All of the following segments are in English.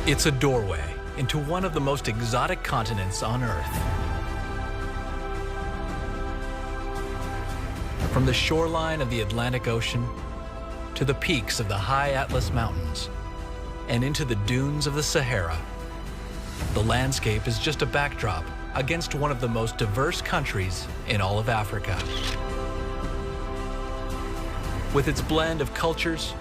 It's a doorway into one of the most exotic continents on Earth. From the shoreline of the Atlantic Ocean to the peaks of the high Atlas Mountains and into the dunes of the Sahara, the landscape is just a backdrop against one of the most diverse countries in all of Africa. With its blend of cultures,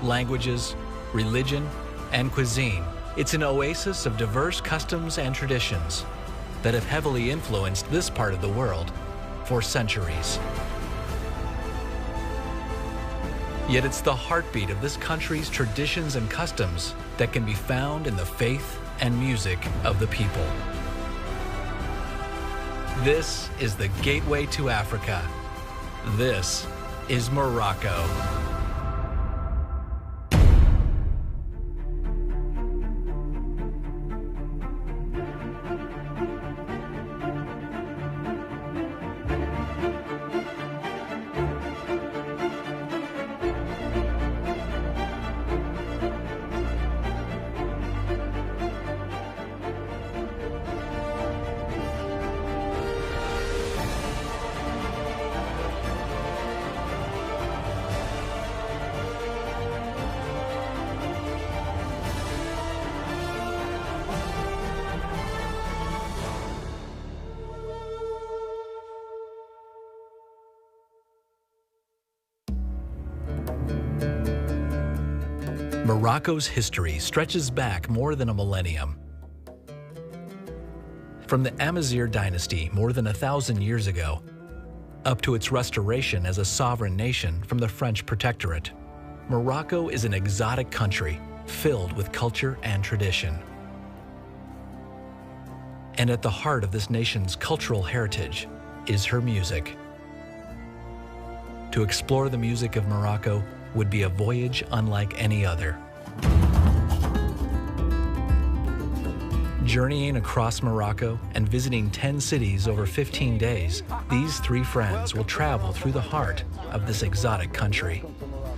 languages, religion, and cuisine, it's an oasis of diverse customs and traditions that have heavily influenced this part of the world for centuries. Yet it's the heartbeat of this country's traditions and customs that can be found in the faith and music of the people. This is the gateway to Africa. This is Morocco. Morocco's history stretches back more than a millennium. From the Amazir dynasty more than 1,000 years ago, up to its restoration as a sovereign nation from the French protectorate, Morocco is an exotic country filled with culture and tradition. And at the heart of this nation's cultural heritage is her music. To explore the music of Morocco would be a voyage unlike any other. Journeying across Morocco and visiting 10 cities over 15 days, these three friends will travel through the heart of this exotic country.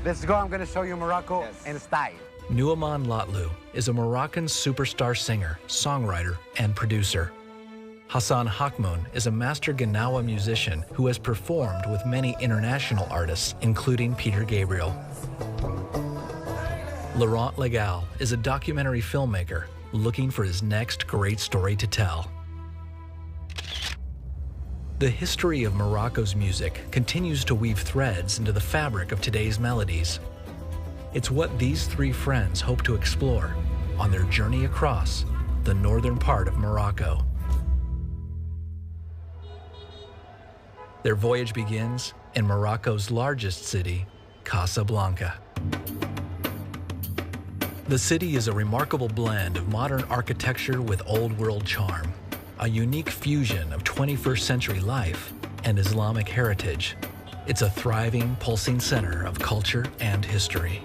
Let's go, I'm going to show you Morocco in style. Nouamane Lahlou is a Moroccan superstar singer, songwriter, and producer. Hassan Hakmoun is a master gnawa musician who has performed with many international artists, including Peter Gabriel. Laurent LeGall is a documentary filmmaker looking for his next great story to tell. The history of Morocco's music continues to weave threads into the fabric of today's melodies. It's what these three friends hope to explore on their journey across the northern part of Morocco. Their voyage begins in Morocco's largest city, Casablanca. The city is a remarkable blend of modern architecture with old-world charm, a unique fusion of 21st century life and Islamic heritage. It's a thriving, pulsing center of culture and history.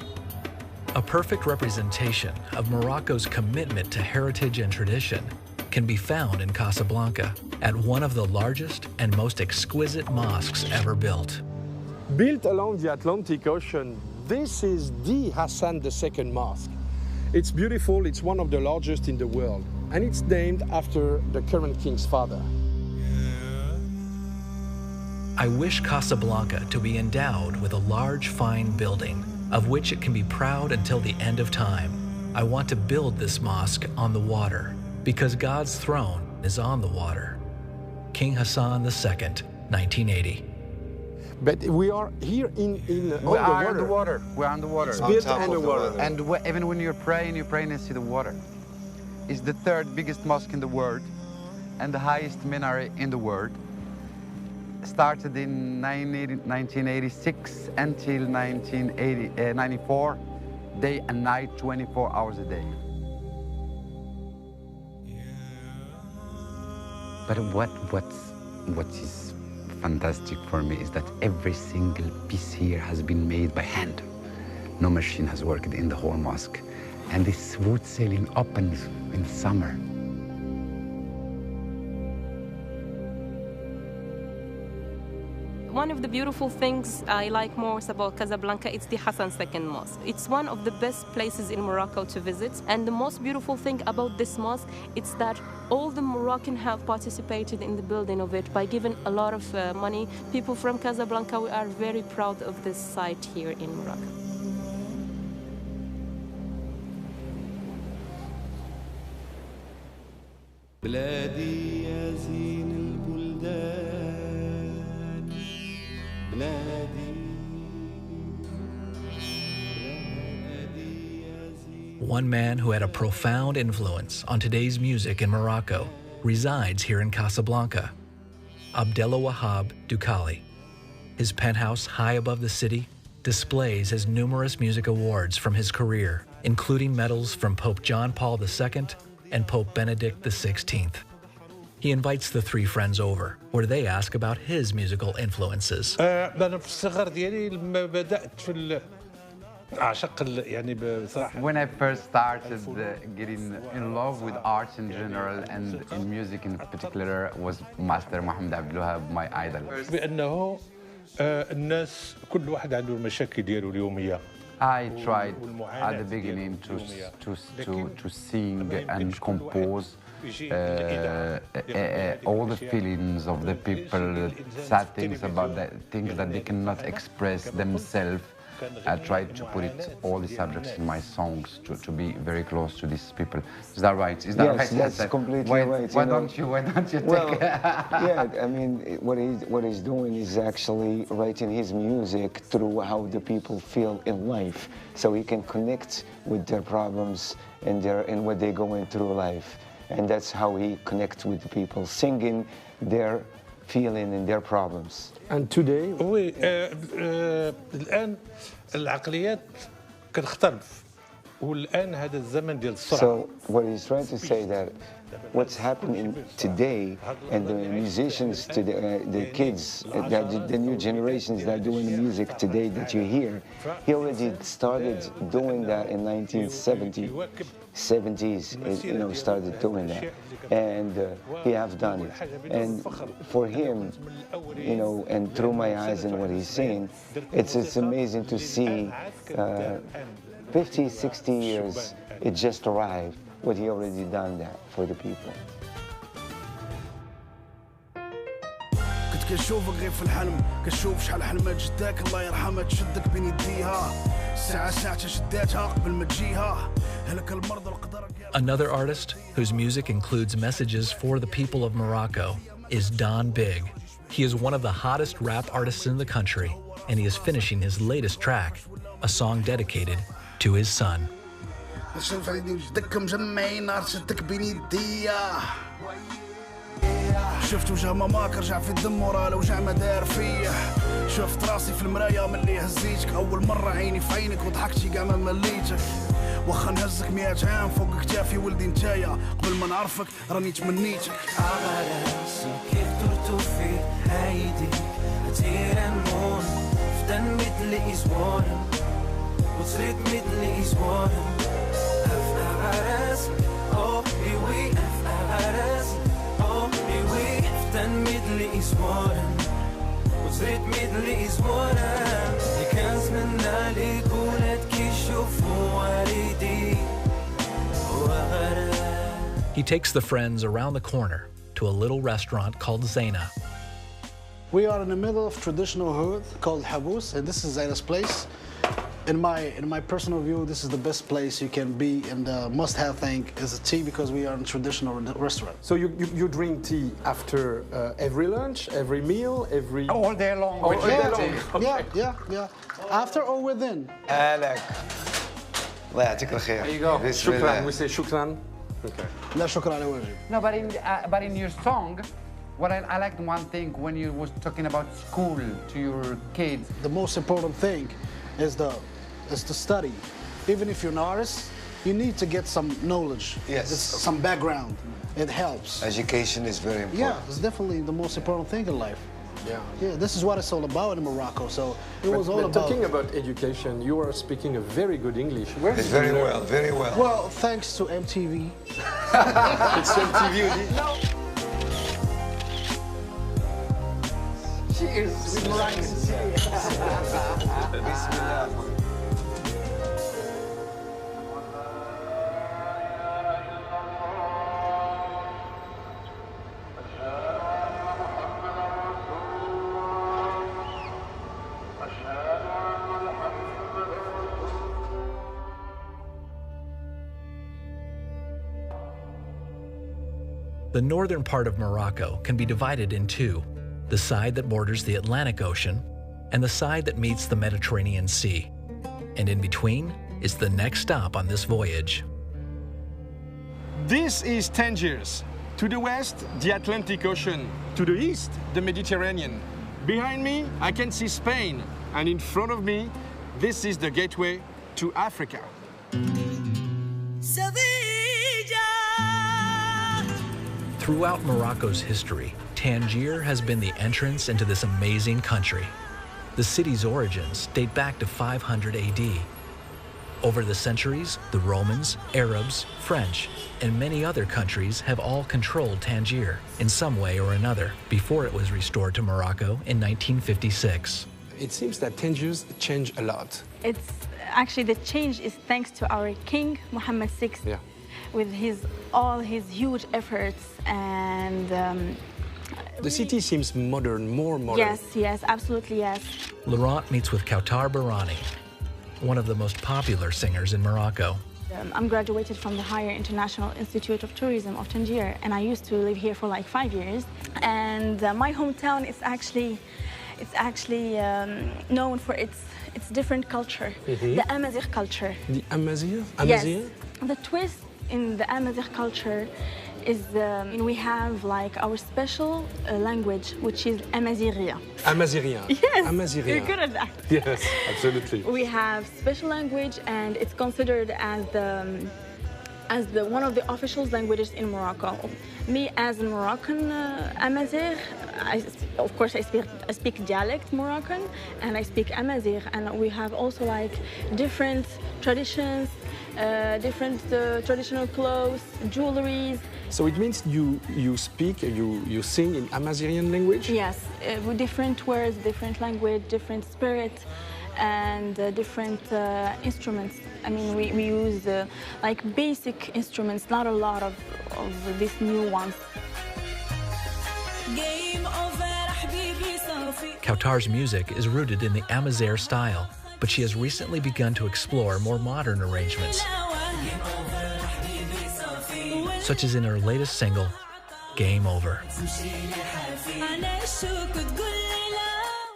A perfect representation of Morocco's commitment to heritage and tradition can be found in Casablanca at one of the largest and most exquisite mosques ever built. Built along the Atlantic Ocean, this is the Hassan II Mosque. It's beautiful, it's one of the largest in the world, and it's named after the current king's father. I wish Casablanca to be endowed with a large, fine building, of which it can be proud until the end of time. I want to build this mosque on the water, because God's throne is on the water. King Hassan II, 1980. But we are here in We're underwater. We're underwater. It's built underwater. And even when you're praying next to the water. It's the third biggest mosque in the world and the highest minaret in the world. Started in 1986 until 1994, day and night, 24 hours a day. But what is fantastic for me is that every single piece here has been made by hand. No machine has worked in the whole mosque. And this wood ceiling opens in summer. one of the beautiful things I like most about Casablanca is the Hassan II Mosque. It's one of the best places in Morocco to visit. And the most beautiful thing about this mosque is that all the Moroccans have participated in the building of it by giving a lot of money. People from Casablanca, we are very proud of this site here in Morocco. بلادي يا زين البلدان بلادي One man who had a profound influence on today's music in Morocco resides here in Casablanca, Abdelwahab Doukhali. His penthouse high above the city displays his numerous music awards from his career, including medals from Pope John Paul II and Pope Benedict XVI. He invites the three friends over, where they ask about his musical influences. أنا في الصغر ديالي لما بدأت في أعشق يعني بصراحة. When I first started getting in love with arts in general and in music in particular was Master Mohammed Abdelwahab, my idol. بأنه الناس كل واحد عنده المشاكل ديالو اليومية. I tried at the beginning to sing and compose all the feelings of the people, sad things about the things that they cannot express themselves. I tried to put all the subjects in my songs to be very close to these people. Is that right? Is that yes, right? That's completely right. Why don't you well, take yeah, I mean, what he's doing is actually writing his music through how the people feel in life, so he can connect with their problems and what they're going through life, and that's how he connects with the people, singing their feeling and their problems. And today, oui, الآن العقليات كتختلف والآن هذا الزمن ديال السرعة. So what he's trying to say that what's happening today and the musicians today, the kids, the new generations that are doing the music today that you hear, he already started doing that in 70s, you know, started doing that, and he have done it. And for him, you know, and through my eyes and what he's saying, it's amazing to see 50, 60 years, it just arrived, what he already done that for the people. كنت كنشوفك غير في الحلم كنشوف شحال حلمات جداك الله يرحمها تشدك بين يديها ساعة شداتها قبل ما تجيها هلك المرض والقدر. Another artist whose music includes messages for the people of Morocco is Don Big. He is one of the hottest rap artists in the country, and he is finishing his latest track, a song dedicated to his son. شوف عيني وجدك مجمعين نار شدك بين يديا شفت وجه ماما كرجع في الدم ورا الوجع ما دار فيا شفت راسي في المرايا ملي هزيتك اول مره عيني في عينك وضحكتي كاع ما مليتك واخا نهزك 100 عام فوق كتافي ولدي نتايا قبل ما نعرفك راني تمنيتك عراسي كيف درتو في ايديك هتير نمون فدان مثل ازوارم وصريت مثل ازوارم He takes the friends around the corner to a little restaurant called Zaina. We are in the middle of traditional hood called Habous, and this is Zaina's place. In my personal view, this is the best place you can be, and the must-have thing is a tea because we are in a traditional restaurant. so you drink tea after every lunch, every meal, every... all day long. All day long. Okay. Yeah. After or within. هلاك الله يعطيك الخير. There you go. بسم Shukran, الله. we say shukran. Okay. لا شكر على واجب. No, but in your song, what I liked one thing when you was talking about school to your kids. The most important thing is to study. Even if you're an artist, you need to get some knowledge. Yes. Some background. It helps. Education is very important. Yeah, it's definitely the most important thing in life. Yeah, this is what it's all about in Morocco. So it was all But about. talking about education, you are speaking a very good English. Where It's did you very learn? well, very well. Well, thanks to MTV. It's MTV. Cheers with Moroccan. The northern part of Morocco can be divided in two, the side that borders the Atlantic Ocean and the side that meets the Mediterranean Sea. And in between is the next stop on this voyage. This is Tangiers. To the west, the Atlantic Ocean. To the east, the Mediterranean. Behind me, I can see Spain. And in front of me, this is the gateway to Africa. Throughout Morocco's history, Tangier has been the entrance into this amazing country. The city's origins date back to 500 AD. Over the centuries, the Romans, Arabs, French, and many other countries have all controlled Tangier in some way or another before it was restored to Morocco in 1956. It seems that Tangiers changed a lot. It's actually, the change is thanks to our king, Mohammed VI. Yeah. With all his huge efforts and the city seems modern, more modern. Yes, absolutely, yes. Laurent meets with Kautar Barani, one of the most popular singers in Morocco. I'm graduated from the Higher International Institute of Tourism of Tangier, and I used to live here for like 5 years. And my hometown is actually known for its different culture, the Amazir culture. The Amazir? Yes. The twist in the Amazir culture is we have like our special language, which is Amaziria. Amaziria. Yes, Amaziria. you're good at that. Yes, absolutely. We have special language, and it's considered as one of the official languages in Morocco. Me, as a Moroccan Amazir, of course I speak dialect Moroccan, and I speak Amazir, and we have also like different traditions, different traditional clothes, jewelries. So it means you sing in Amazirian language? Yes, with different words, different language, different spirit, and different instruments. I mean, we use like basic instruments, not a lot of these new ones. Kautar's music is rooted in the Amazir style, but she has recently begun to explore more modern arrangements, such as in her latest single, Game Over.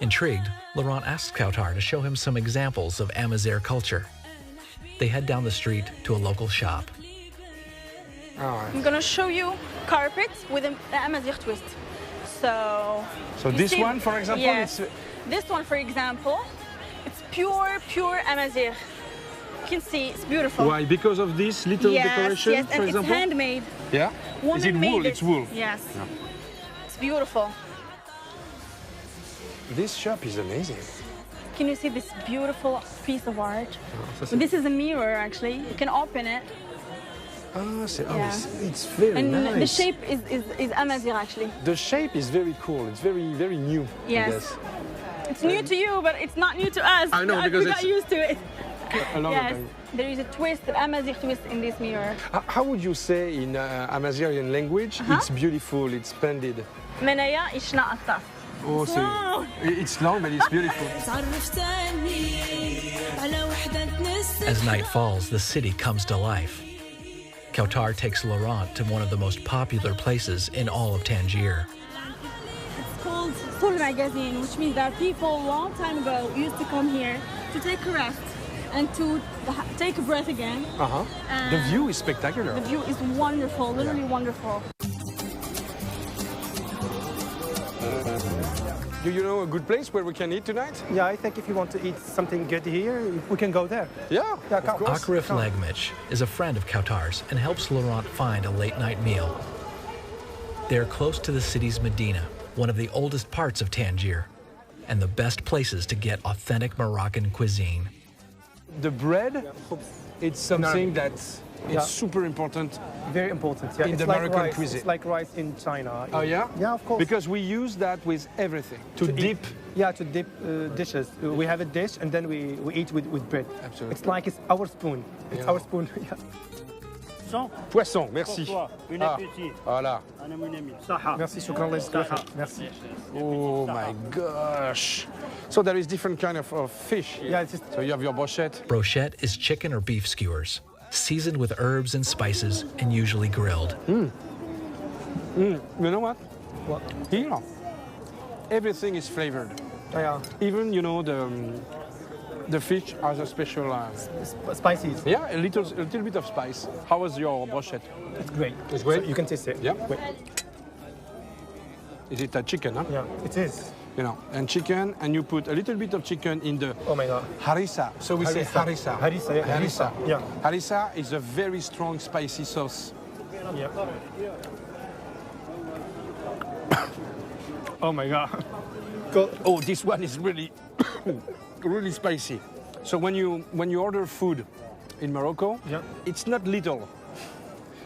Intrigued, Laurent asks Kautar to show him some examples of Amazir culture. They head down the street to a local shop. I'm gonna show you carpets with an Amazir twist. So this one, for example, yes, this one, for example, it's pure Amazir. You can see it's beautiful. Why? Because of this little decoration, yes, for and example? it's handmade. Yeah? Is it wool? It's wool. Yes. Yeah. It's beautiful. This shop is amazing. Can you see this beautiful piece of art? This is a mirror, actually. You can open it. It's very nice. And the shape is Amazir, actually. The shape is very cool. It's very new. Yes. It's new to you, but it's not new to us. I know, because we got used to it. Yes, there is a twist, an Amazir twist in this mirror. How would you say in Amazirian language, it's beautiful, it's splendid? Menaya ishna atta. Oh, wow. It's long, but it's beautiful. As night falls, the city comes to life. Kautar takes Laurent to one of the most popular places in all of Tangier. It's called Soul Magazine, which means that people a long time ago used to come here to take a rest and to take a breath again. The view is spectacular. The view is wonderful, literally wonderful. Do you know a good place where we can eat tonight? Yeah, I think if you want to eat something good here, we can go there. Yeah, of course. Akrif Legmich is a friend of Kautar's and helps Laurent find a late-night meal. They're close to the city's Medina, one of the oldest parts of Tangier, and the best places to get authentic Moroccan cuisine. The bread, it's something that It's super important. Very important. Yeah, in it's the like American rice. cuisine. It's like rice in China. Oh yeah? Yeah, of course. Because we use that with everything to dip. Yeah, to dip dishes. We have a dish and then we eat with bread. Absolutely. It's like it's our spoon. It's our spoon. Yeah. Poisson, merci. Bon appétit. Voilà. Merci, shukran Allah. Merci. Oh my gosh. So there is different kind of fish. Yeah, it's just... So you have your brochette. Brochette is chicken or beef skewers, seasoned with herbs and spices and usually grilled. You know what? What? Here, everything is flavored. Yeah. Even, you know, the fish has a special... Spices. Yeah, a little bit of spice. How was your brochette? It's great. It's great? So you can taste it. Yeah? Wait. Is it a chicken, huh? Yeah, it is. You know, and chicken, and you put a little bit of chicken in the... Oh my God. Harissa. So we say harissa. Harissa, yeah. Harissa. Yeah. Harissa is a very strong spicy sauce. Yeah. Oh my God. Oh, this one is really, really spicy. So when you order food in Morocco, it's not little.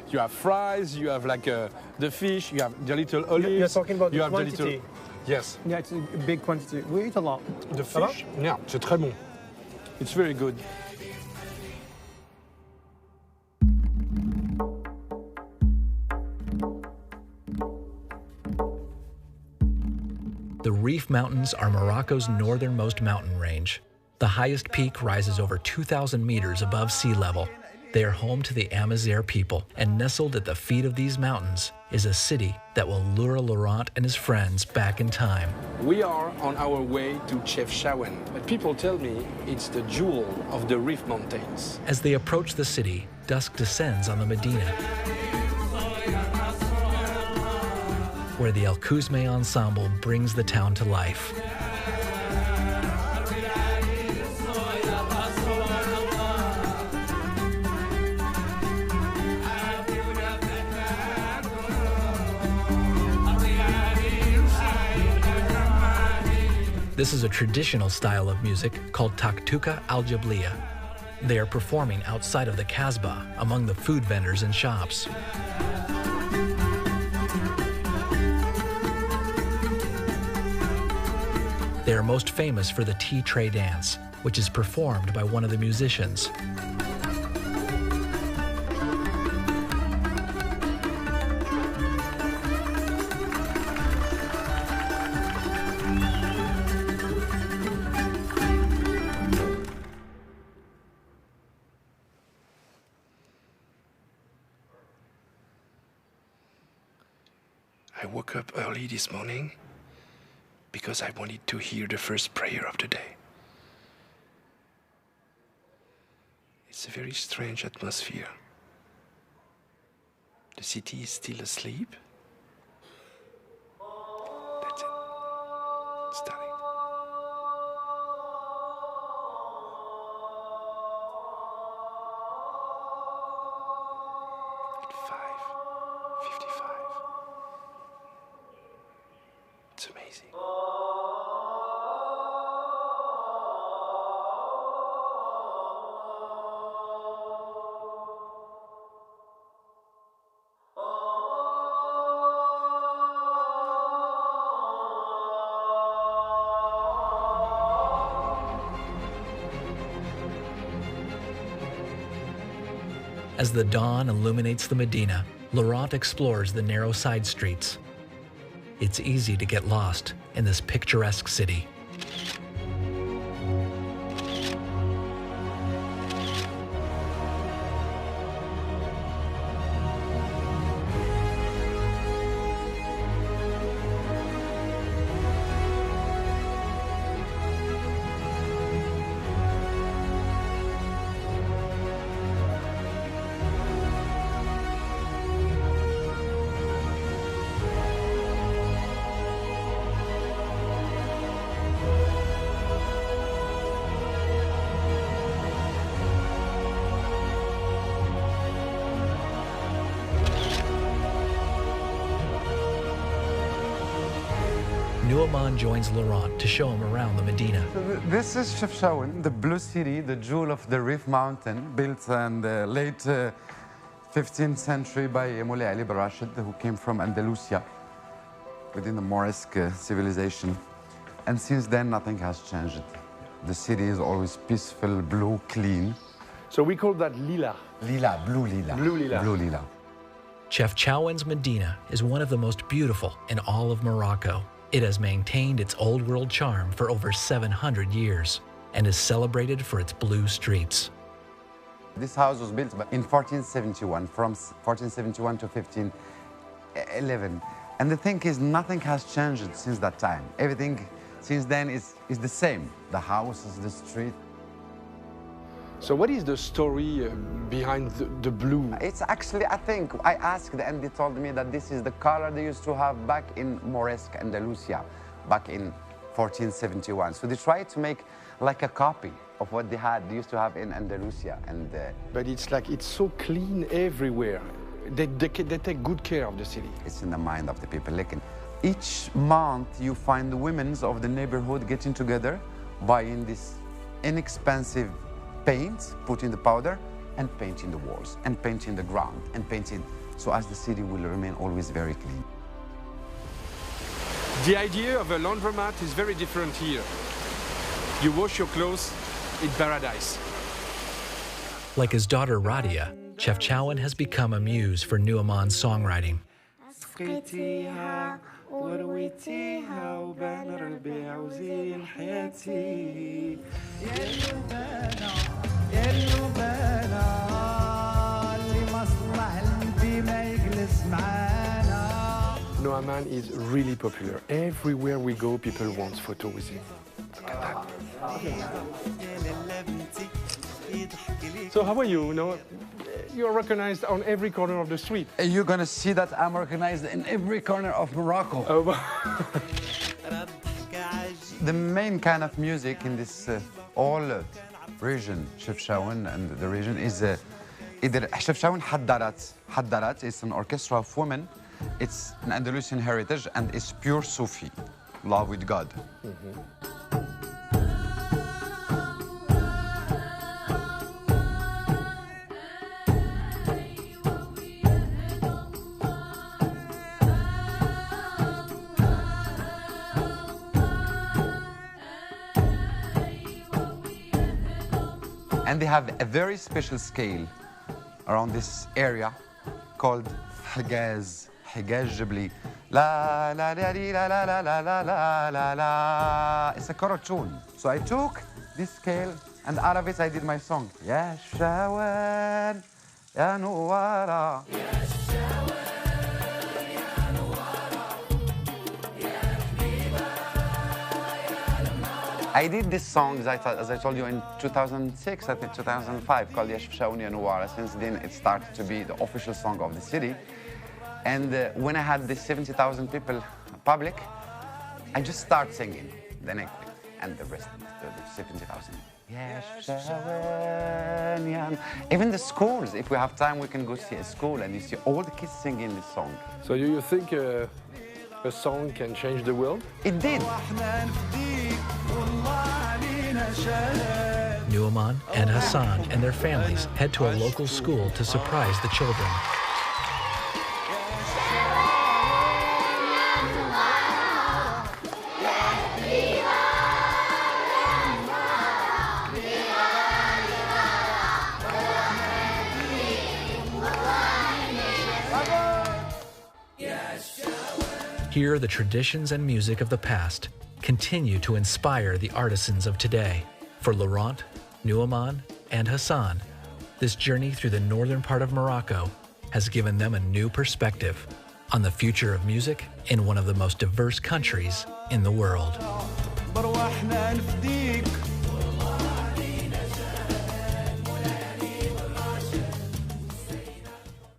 You have fries, you have like the fish, you have the little olives. You're talking about you the have quantity. The little, yes. Yeah, it's a big quantity. We eat a lot. The fish, yeah, c'est très bon. It's very good. The Rif Mountains are Morocco's northernmost mountain range. The highest peak rises over 2,000 meters above sea level. They are home to the Amazir people, and nestled at the feet of these mountains is a city that will lure Laurent and his friends back in time. We are on our way to Chefchaouen, but people tell me it's the jewel of the Rif Mountains. As they approach the city, dusk descends on the Medina, where the El Kouzme ensemble brings the town to life. This is a traditional style of music called Taktuka al-Jabliya. They are performing outside of the Kasbah, among the food vendors and shops. They are most famous for the tea tray dance, which is performed by one of the musicians. I woke up early this morning because I wanted to hear the first prayer of the day. It's a very strange atmosphere. The city is still asleep. That's it. It's starting. At 5:55. It's amazing. As the dawn illuminates the Medina, Laurent explores the narrow side streets. It's easy to get lost in this picturesque city. Nouamane joins Laurent to show him around the Medina. So this is Chefchaouen, the blue city, the jewel of the Rif Mountain, built in the late 15th century by Moulay Ali bin Rashid, who came from Andalusia within the Moresque civilization. And since then, nothing has changed. The city is always peaceful, blue, clean. So we call that lila. Lila, blue lila. Blue lila. Blue lila. Chefchaouen's Medina is one of the most beautiful in all of Morocco. It has maintained its old world charm for over 700 years and is celebrated for its blue streets. This house was built in 1471, from 1471 to 1511. And the thing is, nothing has changed since that time. Everything since then is the same. The houses, the street. So what is the story behind the blue? It's actually, I think, I asked and they told me that this is the color they used to have back in Moresque Andalusia, back in 1471. So they tried to make like a copy of what they used to have in Andalusia. But it's like, it's so clean everywhere. They take good care of the city. It's in the mind of the people. Like each month you find the women of the neighborhood getting together, buying this inexpensive paint, putting the powder, and painting the walls, and painting the ground, and painting, so as the city will remain always very clean. The idea of a laundromat is very different here. You wash your clothes in paradise. Like his daughter Radia, Chefchaouen has become a muse for Nouamane's songwriting. Nouamane is really popular. Everywhere we go, people want photo with him. Look at that. So how are you? You're recognized on every corner of the street. You're gonna see that I'm recognized in every corner of Morocco. Oh. The main kind of music in this all region, Chefchaouen and the region, is either Chefchaouen Haddarat is an orchestra of women. It's an Andalusian heritage and it's pure Sufi, love with God. And they have a very special scale around this area called Higaz Jibli. La la la la la la la la la la la. It's a chorus tune. So I took this scale and out of it I did my song. Chefchaouen, ya Nouara. I did this song, as I told you, in 2006, I think 2005, called Chefchaouen ya Nouara. Since then, it started to be the official song of the city. And when I had the 70,000 people public, I just started singing. Then I quit, and the rest, the 70,000. Even the schools, if we have time, we can go see a school, and you see all the kids singing this song. So do you think a song can change the world? It did. Nouamane and Hassan and their families head to a local school to surprise the children. Here, the traditions and music of the past continue to inspire the artisans of today. For Laurent, Nouamane, and Hassan, this journey through the northern part of Morocco has given them a new perspective on the future of music in one of the most diverse countries in the world.